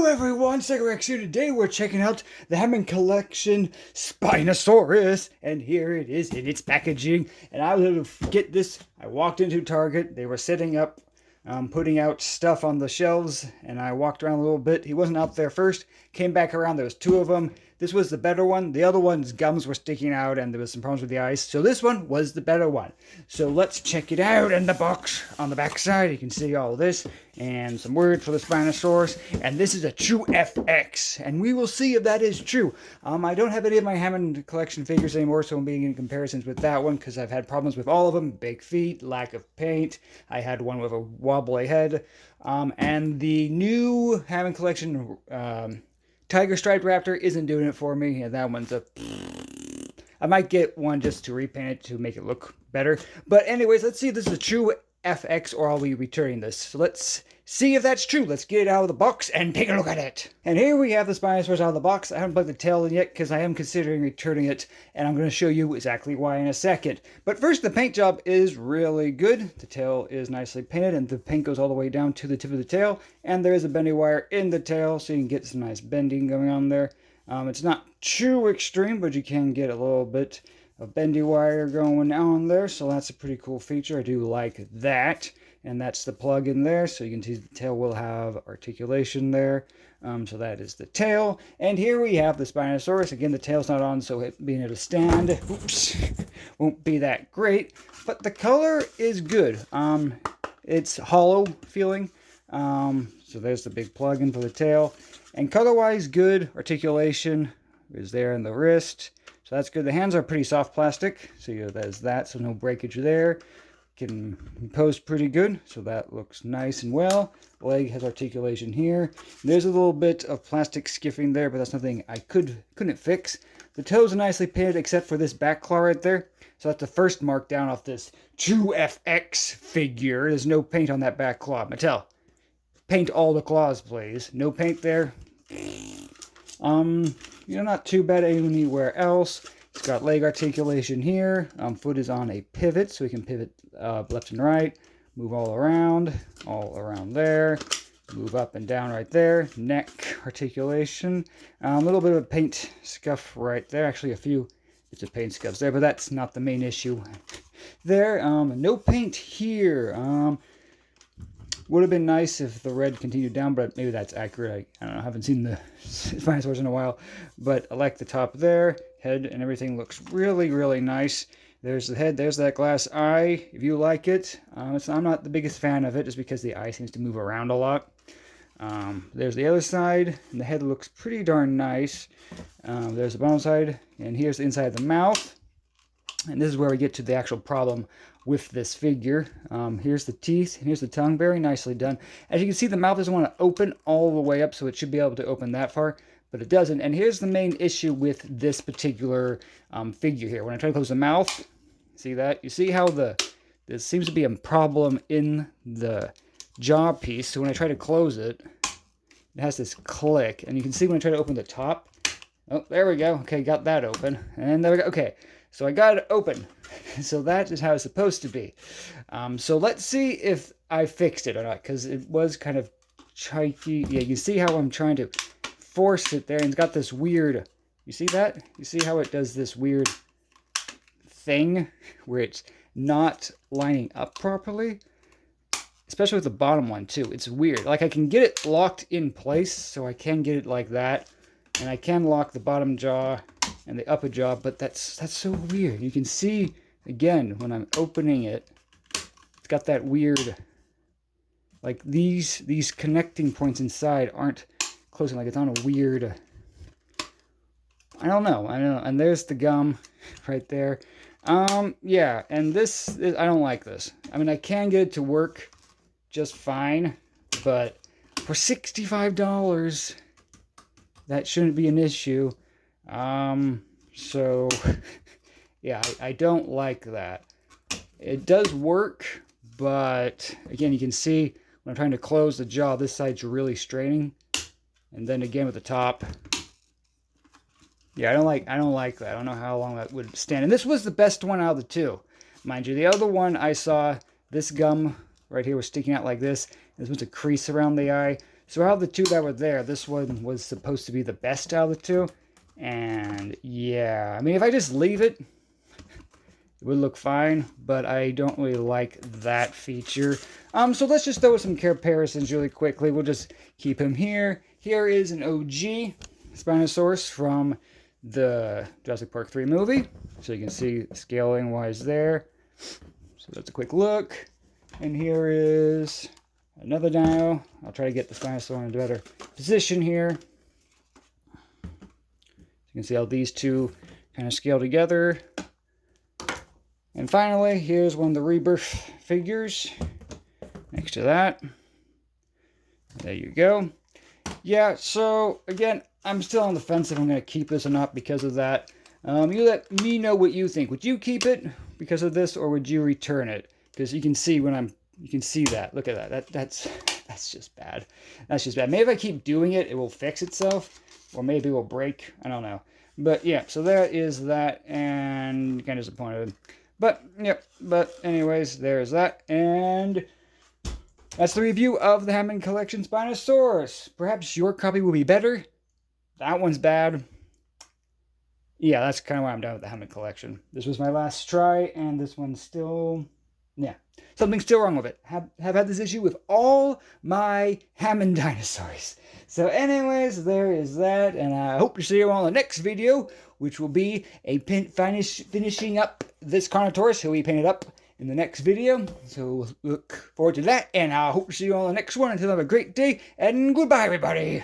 everyone, Rex here. Today we're checking out the Hammond collection Spinosaurus, and here it is in its packaging. And I was able to get this. I walked into Target. They were setting up, putting out stuff on the shelves, and I walked around a little bit. He wasn't out there first. Came back around. There was two of them. This was the better one. The other one's gums were sticking out, and there was some problems with the eyes. So this one was the better one. So let's check it out in the box. On the back side, you can see all this and some words for the Spinosaurus. And this is a true FX, and we will see if that is true. I don't have any of my Hammond collection figures anymore, so I'm being in comparisons with that one because I've had problems with all of them. Big feet, lack of paint. I had one with a wobbly head. And the new Hammond collection Tiger Striped Raptor isn't doing it for me. And that one's a... I might get one just to repaint it to make it look better. But anyways, let's see if this is a true FX or are we returning this. So let's see if that's true. Let's get it out of the box and take a look at it. And here we have the Spinosaurus out of the box. I haven't plugged the tail in yet because I am considering returning it. And I'm going to show you exactly why in a second. But first, the paint job is really good. The tail is nicely painted and the paint goes all the way down to the tip of the tail. And there is a bendy wire in the tail so you can get some nice bending going on there. It's not too extreme, but you can get a little bit of bendy wire going on there, so that's a pretty cool feature. I do like that. And that's the plug in there, so you can see the tail will have articulation there. So that is the tail. And here we have the Spinosaurus. Again, the tail's not on, so it being able to stand, oops, won't be that great. But the color is good. It's hollow feeling. So there's the big plug in for the tail. And color-wise, good. Articulation is there in the wrist. So that's good. The hands are pretty soft plastic. So there's that, so no breakage there. Can pose pretty good. So that looks nice and well. Leg has articulation here. There's a little bit of plastic skiffing there, but that's nothing I couldn't fix. The toes are nicely painted except for this back claw right there. So that's the first mark down off this true FX figure. There's no paint on that back claw. Mattel, paint all the claws, please. No paint there. Not too bad anywhere else. It's got leg articulation here. Foot is on a pivot, so we can pivot left and right. Move all around there. Move up and down right there. Neck articulation. A little bit of a paint scuff right there. Actually, a few bits of paint scuffs there, but that's not the main issue there. No paint here. Would have been nice if the red continued down, but maybe that's accurate. I don't know. I haven't seen the Spinosaurus in a while. But I like the top there. Head and everything looks really, really nice. There's the head. There's that glass eye. If you like it. I'm not the biggest fan of it just because the eye seems to move around a lot. There's the other side. And the head looks pretty darn nice. There's the bottom side. And here's the inside of the mouth. And this is where we get to the actual problem with this figure. Here's the teeth, and here's the tongue, very nicely done. As you can see, the mouth doesn't want to open all the way up, so it should be able to open that far, but it doesn't. And here's the main issue with this particular figure here. When I try to close the mouth, see that? You see how there seems to be a problem in the jaw piece, so when I try to close it, it has this click, and you can see when I try to open the top, oh, there we go. Okay, got that open, and there we go. Okay, so I got it open. So that is how it's supposed to be. So let's see if I fixed it or not, because it was kind of chiky. Yeah, you see how I'm trying to force it there, and it's got this weird, you see that? You see how it does this weird thing where it's not lining up properly? Especially with the bottom one too. It's weird. Like I can get it locked in place, so I can get it like that. And I can lock the bottom jaw and the upper jaw, but that's so weird. You can see, again, when I'm opening it, it's got that weird, like these connecting points inside aren't closing, like it's on a weird, I don't know. And there's the gum right there. Yeah, and this, I don't like this. I mean, I can get it to work just fine, but for $65, that shouldn't be an issue. So yeah, I don't like that. It does work, but again, you can see when I'm trying to close the jaw, this side's really straining. And then again with the top. Yeah, I don't like that. I don't know how long that would stand. And this was the best one out of the two. Mind you, the other one I saw, this gum right here was sticking out like this. This was a crease around the eye. So out of the two that were there, this one was supposed to be the best out of the two. And yeah, I mean, if I just leave it, it would look fine, but I don't really like that feature. So let's just throw some comparisons really quickly. We'll just keep him here. Here is an OG Spinosaurus from the Jurassic Park 3 movie. So you can see scaling wise there. So that's a quick look. And here is another dino. I'll try to get the Spinosaurus in a better position here. So you can see how these two kind of scale together. And finally, here's one of the rebirth figures next to that. There you go. Yeah, so again, I'm still on the fence if I'm going to keep this or not because of that. You let me know what you think. Would you keep it because of this, or would you return it? Because you can see you can see that. Look at that. That's just bad. That's just bad. Maybe if I keep doing it, it will fix itself, or maybe it will break. I don't know. But yeah, so there is that, and kind of disappointed. But, yeah, but anyways, there's that, and that's the review of the Hammond Collection Spinosaurus. Perhaps your copy will be better. That one's bad. Yeah, that's kind of why I'm done with the Hammond Collection. This was my last try, and this one's still, yeah, something's still wrong with it. Have had this issue with all my Hammond dinosaurs. So anyways, there is that, and I hope to see you on the next video, which will be a finishing up this Carnotaurus, who we painted up in the next video. So look forward to that, and I hope to see you on the next one. Until have a great day, and goodbye, everybody.